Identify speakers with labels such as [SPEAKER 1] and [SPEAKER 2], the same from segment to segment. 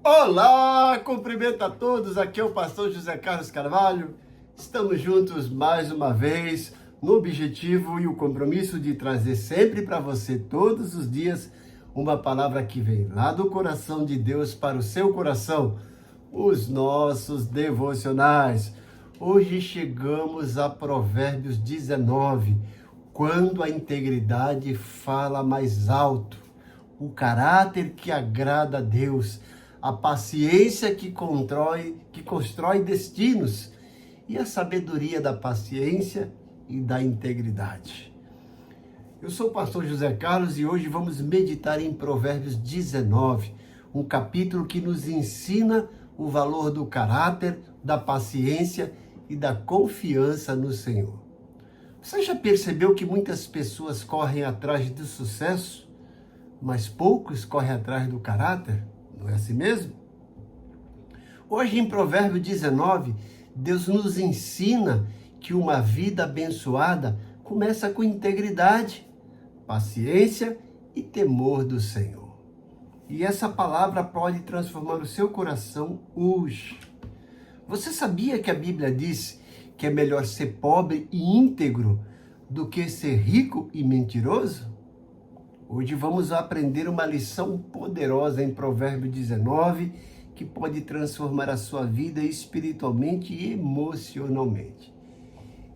[SPEAKER 1] Olá, cumprimento a todos, aqui é o pastor José Carlos Carvalho. Estamos juntos mais uma vez no objetivo e o compromisso de trazer sempre para você, todos os dias, uma palavra que vem lá do coração de Deus para o seu coração, os nossos devocionais. Hoje chegamos a Provérbios 19, quando a integridade fala mais alto, o caráter que agrada a Deus, a paciência que constrói destinos e a sabedoria da paciência e da integridade. Eu sou o pastor José Carlos e hoje vamos meditar em Provérbios 19, um capítulo que nos ensina o valor do caráter, da paciência e da confiança no Senhor. Você já percebeu que muitas pessoas correm atrás do sucesso, mas poucos correm atrás do caráter? Não é assim mesmo? Hoje em Provérbios 19, Deus nos ensina que uma vida abençoada começa com integridade, paciência e temor do Senhor. E essa palavra pode transformar o seu coração hoje. Você sabia que a Bíblia diz que é melhor ser pobre e íntegro do que ser rico e mentiroso? Hoje vamos aprender uma lição poderosa em Provérbios 19, que pode transformar a sua vida espiritualmente e emocionalmente.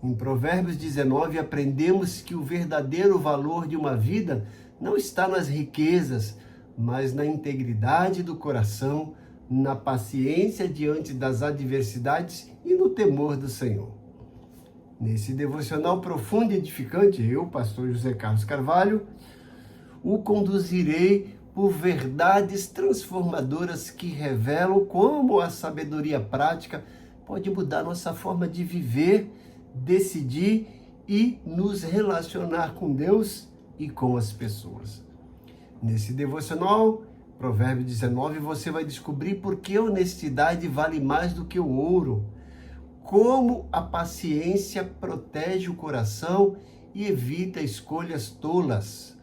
[SPEAKER 1] Em Provérbios 19, aprendemos que o verdadeiro valor de uma vida não está nas riquezas, mas na integridade do coração, na paciência diante das adversidades e no temor do Senhor. Nesse devocional profundo e edificante, eu, pastor José Carlos Carvalho, o conduzirei por verdades transformadoras que revelam como a sabedoria prática pode mudar nossa forma de viver, decidir e nos relacionar com Deus e com as pessoas. Nesse devocional, Provérbios 19, você vai descobrir por que a honestidade vale mais do que o ouro, como a paciência protege o coração e evita escolhas tolas,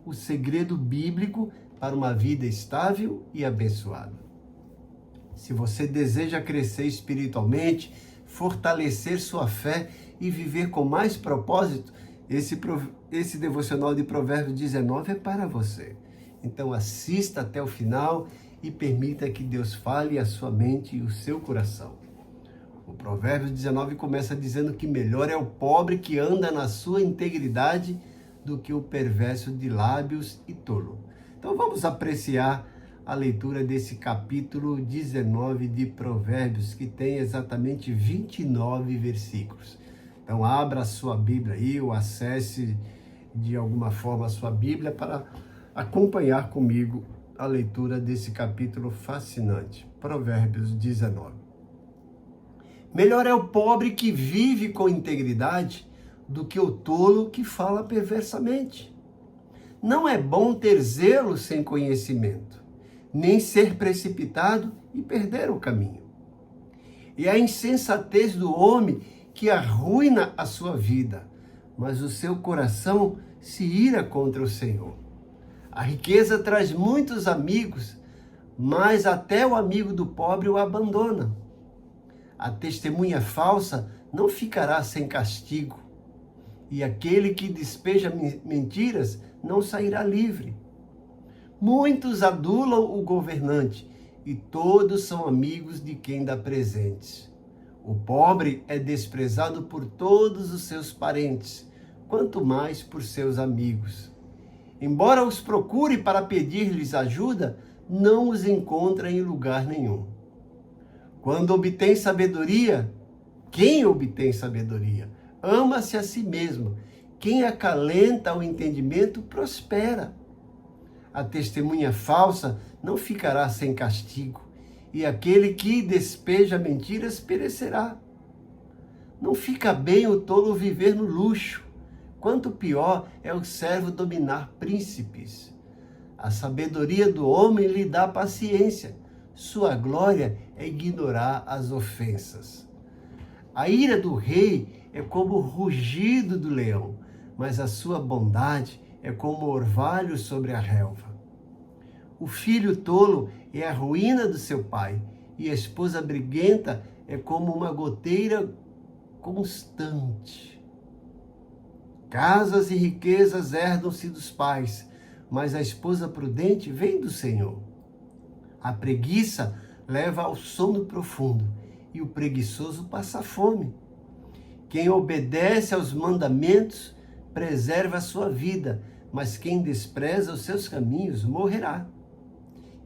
[SPEAKER 1] o segredo bíblico para uma vida estável e abençoada. Se você deseja crescer espiritualmente, fortalecer sua fé e viver com mais propósito, esse devocional de Provérbios 19 é para você. Então assista até o final e permita que Deus fale a sua mente e o seu coração. O Provérbios 19 começa dizendo que melhor é o pobre que anda na sua integridade do que o perverso de lábios e tolo. Então vamos apreciar a leitura desse capítulo 19 de Provérbios, que tem exatamente 29 versículos. Então abra a sua Bíblia aí, ou acesse de alguma forma a sua Bíblia para acompanhar comigo a leitura desse capítulo fascinante, Provérbios 19. Melhor é o pobre que vive com integridade do que o tolo que fala perversamente. Não é bom ter zelo sem conhecimento, nem ser precipitado e perder o caminho. E a insensatez do homem que arruína a sua vida, mas o seu coração se ira contra o Senhor. A riqueza traz muitos amigos, mas até o amigo do pobre o abandona. A testemunha falsa não ficará sem castigo, e aquele que despeja mentiras não sairá livre. Muitos adulam o governante, e todos são amigos de quem dá presentes. O pobre é desprezado por todos os seus parentes, quanto mais por seus amigos. Embora os procure para pedir-lhes ajuda, não os encontra em lugar nenhum. Quando obtém sabedoria, quem obtém sabedoria? Ama-se a si mesmo. Quem acalenta o entendimento prospera. A testemunha falsa não ficará sem castigo, e aquele que despeja mentiras perecerá. Não fica bem o tolo viver no luxo, quanto pior é o servo dominar príncipes. A sabedoria do homem lhe dá paciência, sua glória é ignorar as ofensas. A ira do rei é como o rugido do leão, mas a sua bondade é como o orvalho sobre a relva. O filho tolo é a ruína do seu pai, e a esposa briguenta é como uma goteira constante. Casas e riquezas herdam-se dos pais, mas a esposa prudente vem do Senhor. A preguiça leva ao sono profundo, e o preguiçoso passa fome. Quem obedece aos mandamentos preserva a sua vida, mas quem despreza os seus caminhos morrerá.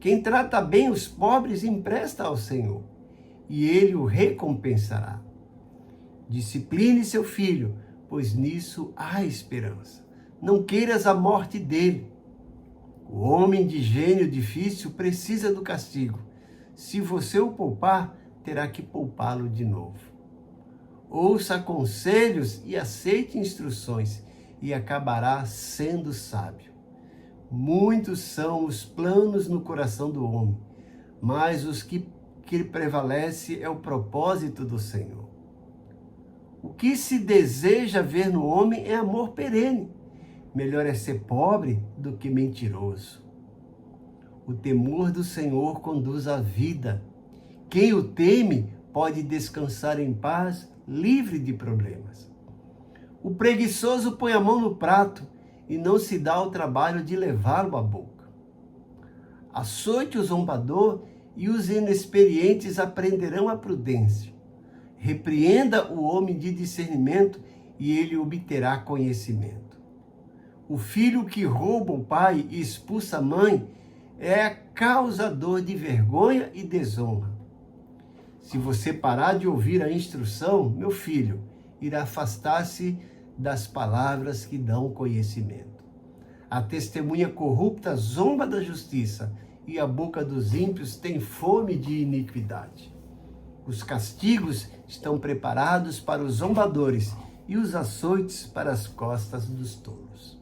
[SPEAKER 1] Quem trata bem os pobres empresta ao Senhor, e ele o recompensará. Discipline seu filho, pois nisso há esperança. Não queiras a morte dele. O homem de gênio difícil precisa do castigo. Se você o poupar, terá que poupá-lo de novo. Ouça conselhos e aceite instruções, e acabará sendo sábio. Muitos são os planos no coração do homem, mas os que prevalece é o propósito do Senhor. O que se deseja ver no homem é amor perene. Melhor é ser pobre do que mentiroso. O temor do Senhor conduz à vida. Quem o teme pode descansar em paz, livre de problemas. O preguiçoso põe a mão no prato e não se dá ao trabalho de levá-lo à boca. Açoite o zombador e os inexperientes aprenderão a prudência. Repreenda o homem de discernimento e ele obterá conhecimento. O filho que rouba o pai e expulsa a mãe é causador de vergonha e desonra. Se você parar de ouvir a instrução, meu filho, irá afastar-se das palavras que dão conhecimento. A testemunha corrupta zomba da justiça, e a boca dos ímpios tem fome de iniquidade. Os castigos estão preparados para os zombadores, e os açoites para as costas dos tolos.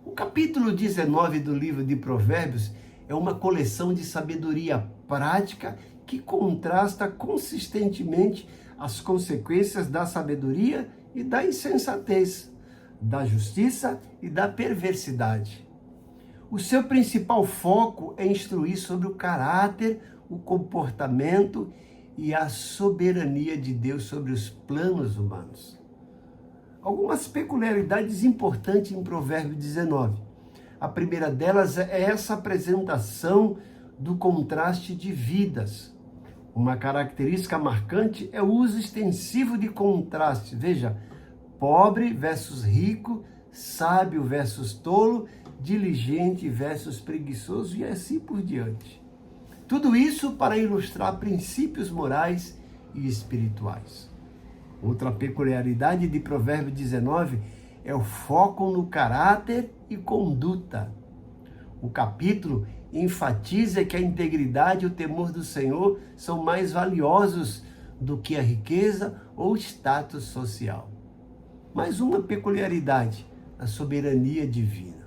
[SPEAKER 1] O capítulo 19 do livro de Provérbios é uma coleção de sabedoria prática que contrasta consistentemente as consequências da sabedoria e da insensatez, da justiça e da perversidade. O seu principal foco é instruir sobre o caráter, o comportamento e a soberania de Deus sobre os planos humanos. Algumas peculiaridades importantes em Provérbios 19. A primeira delas é essa apresentação do contraste de vidas. Uma característica marcante é o uso extensivo de contraste. Veja, pobre versus rico, sábio versus tolo, diligente versus preguiçoso e assim por diante. Tudo isso para ilustrar princípios morais e espirituais. Outra peculiaridade de Provérbios 19 é o foco no caráter e conduta. O capítulo enfatiza que a integridade e o temor do Senhor são mais valiosos do que a riqueza ou status social. Mais uma peculiaridade, a soberania divina.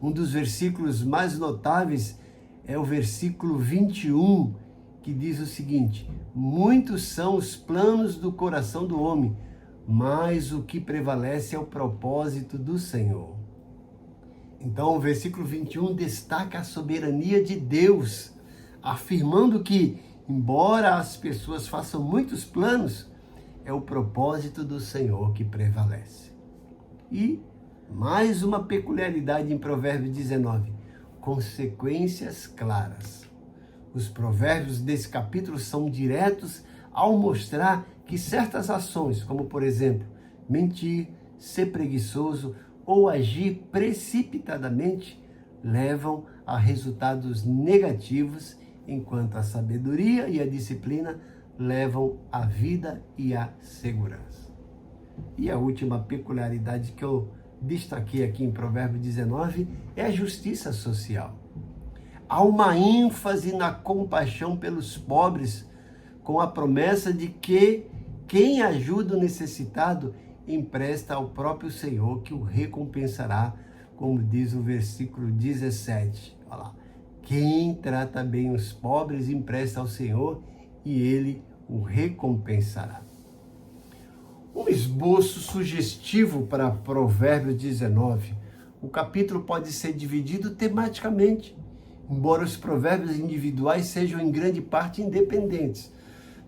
[SPEAKER 1] Um dos versículos mais notáveis é o versículo 21, que diz o seguinte: muitos são os planos do coração do homem, mas o que prevalece é o propósito do Senhor. Então, o versículo 21 destaca a soberania de Deus, afirmando que, embora as pessoas façam muitos planos, é o propósito do Senhor que prevalece. E mais uma peculiaridade em Provérbios 19, consequências claras. Os provérbios desse capítulo são diretos ao mostrar que certas ações, como por exemplo, mentir, ser preguiçoso ou agir precipitadamente, levam a resultados negativos, enquanto a sabedoria e a disciplina levam à vida e à segurança. E a última peculiaridade que eu destaquei aqui em Provérbios 19 é a justiça social. Há uma ênfase na compaixão pelos pobres, com a promessa de que quem ajuda o necessitado empresta ao próprio Senhor, que o recompensará, como diz o versículo 17. Olha lá. Quem trata bem os pobres empresta ao Senhor e ele o recompensará. Um esboço sugestivo para Provérbios 19. O capítulo pode ser dividido tematicamente. embora os provérbios individuais sejam em grande parte independentes.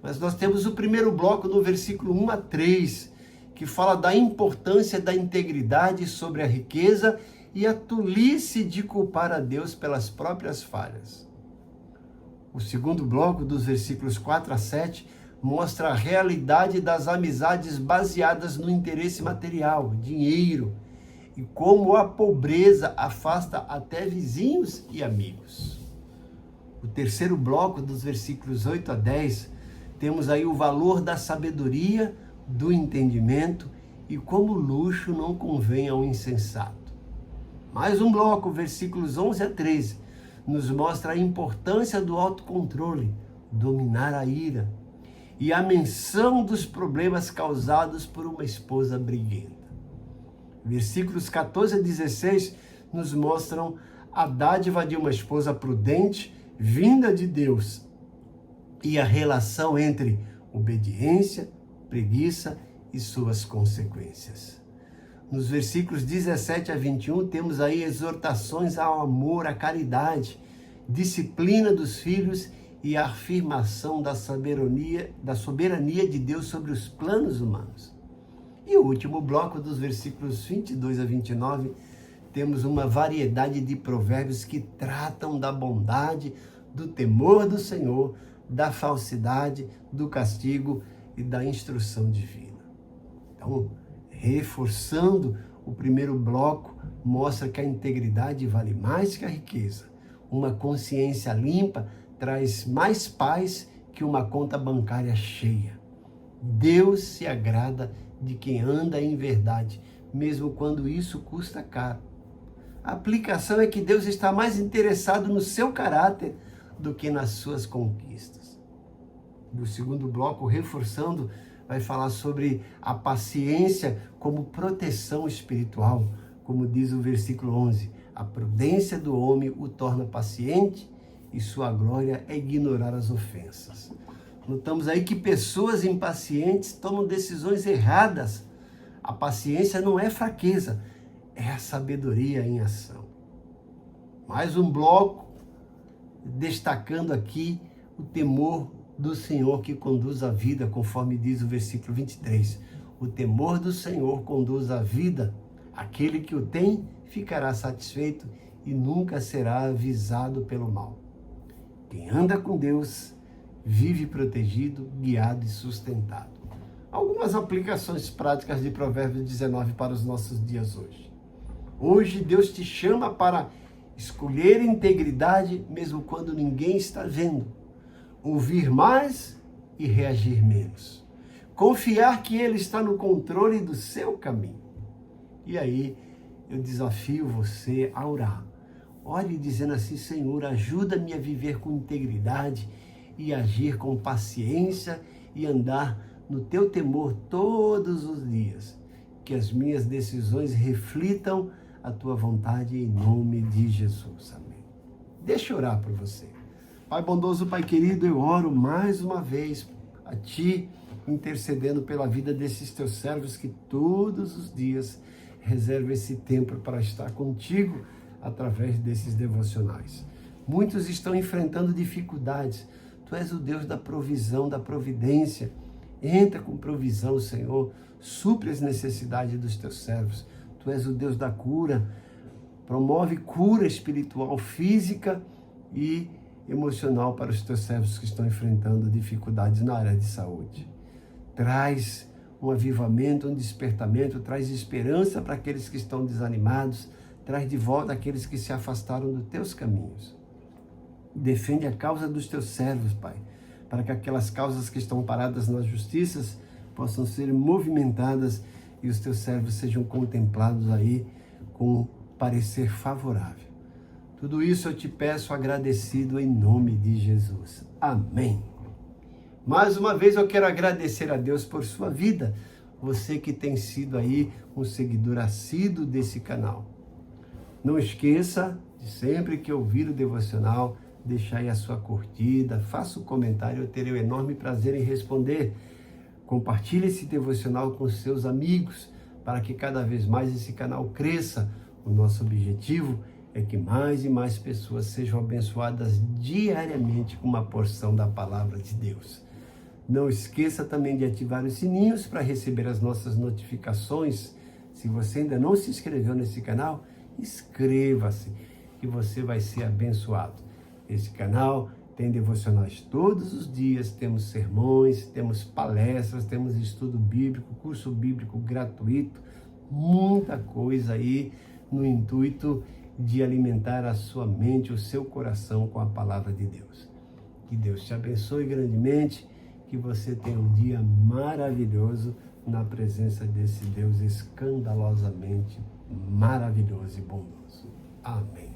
[SPEAKER 1] Mas nós temos o primeiro bloco no versículo 1 a 3, que fala da importância da integridade sobre a riqueza e a tolice de culpar a Deus pelas próprias falhas. O segundo bloco, dos versículos 4 a 7, mostra a realidade das amizades baseadas no interesse material, dinheiro, e como a pobreza afasta até vizinhos e amigos. O terceiro bloco, dos versículos 8 a 10, temos aí o valor da sabedoria, do entendimento e como o luxo não convém ao insensato. Mais um bloco, versículos 11 a 13, nos mostra a importância do autocontrole, dominar a ira, e a menção dos problemas causados por uma esposa briguenta. Versículos 14 a 16 nos mostram a dádiva de uma esposa prudente, vinda de Deus, e a relação entre obediência, preguiça e suas consequências. Nos versículos 17 a 21, temos aí exortações ao amor, à caridade, disciplina dos filhos e a afirmação da soberania de Deus sobre os planos humanos. E o último bloco, dos versículos 22 a 29, temos uma variedade de provérbios que tratam da bondade, do temor do Senhor, da falsidade, do castigo e da instrução divina. Então, reforçando o primeiro bloco, mostra que a integridade vale mais que a riqueza. Uma consciência limpa traz mais paz que uma conta bancária cheia. Deus se agrada de quem anda em verdade, mesmo quando isso custa caro. A aplicação é que Deus está mais interessado no seu caráter do que nas suas conquistas. No segundo bloco, reforçando, vai falar sobre a paciência como proteção espiritual, como diz o versículo 11. A prudência do homem o torna paciente e sua glória é ignorar as ofensas. Notamos aí que pessoas impacientes tomam decisões erradas. A paciência não é fraqueza, é a sabedoria em ação. Mais um bloco, destacando aqui o temor do Senhor que conduz a vida, conforme diz o versículo 23. O temor do Senhor conduz a vida. Aquele que o tem ficará satisfeito e nunca será avisado pelo mal. Quem anda com Deus vive protegido, guiado e sustentado. Algumas aplicações práticas de Provérbios 19 para os nossos dias hoje. Hoje Deus te chama para escolher integridade mesmo quando ninguém está vendo. Ouvir mais e reagir menos. Confiar que Ele está no controle do seu caminho. E aí eu desafio você a orar. Ore dizendo assim: Senhor, ajuda-me a viver com integridade e agir com paciência e andar no teu temor todos os dias. Que as minhas decisões reflitam a tua vontade em nome de Jesus. Amém. Deixa eu orar por você. Pai bondoso, Pai querido, eu oro mais uma vez a Ti, intercedendo pela vida desses Teus servos que todos os dias reservam esse tempo para estar contigo através desses devocionais. Muitos estão enfrentando dificuldades. Tu és o Deus da provisão, da providência. Entra com provisão, Senhor. Supre as necessidades dos teus servos. Tu és o Deus da cura. Promove cura espiritual, física e emocional para os teus servos que estão enfrentando dificuldades na área de saúde. Traz um avivamento, um despertamento, traz esperança para aqueles que estão desanimados, traz de volta aqueles que se afastaram dos teus caminhos. Defende a causa dos teus servos, Pai, para que aquelas causas que estão paradas nas justiças possam ser movimentadas e os teus servos sejam contemplados aí com parecer favorável. Tudo isso eu te peço agradecido em nome de Jesus. Amém. Mais uma vez eu quero agradecer a Deus por sua vida, você que tem sido aí um seguidor assíduo desse canal. Não esqueça de sempre que ouvir o devocional, deixar aí a sua curtida, faça um comentário, eu terei um enorme prazer em responder. Compartilhe esse devocional com seus amigos, para que cada vez mais esse canal cresça. O nosso objetivo é que mais e mais pessoas sejam abençoadas diariamente com uma porção da palavra de Deus. Não esqueça também de ativar os sininhos para receber as nossas notificações. Se você ainda não se inscreveu nesse canal, inscreva-se, que você vai ser abençoado. Esse canal tem devocionais todos os dias, temos sermões, temos palestras, temos estudo bíblico, curso bíblico gratuito, muita coisa aí no intuito de alimentar a sua mente, o seu coração com a palavra de Deus. Que Deus te abençoe grandemente, que você tenha um dia maravilhoso na presença desse Deus escandalosamente maravilhoso e bondoso. Amém.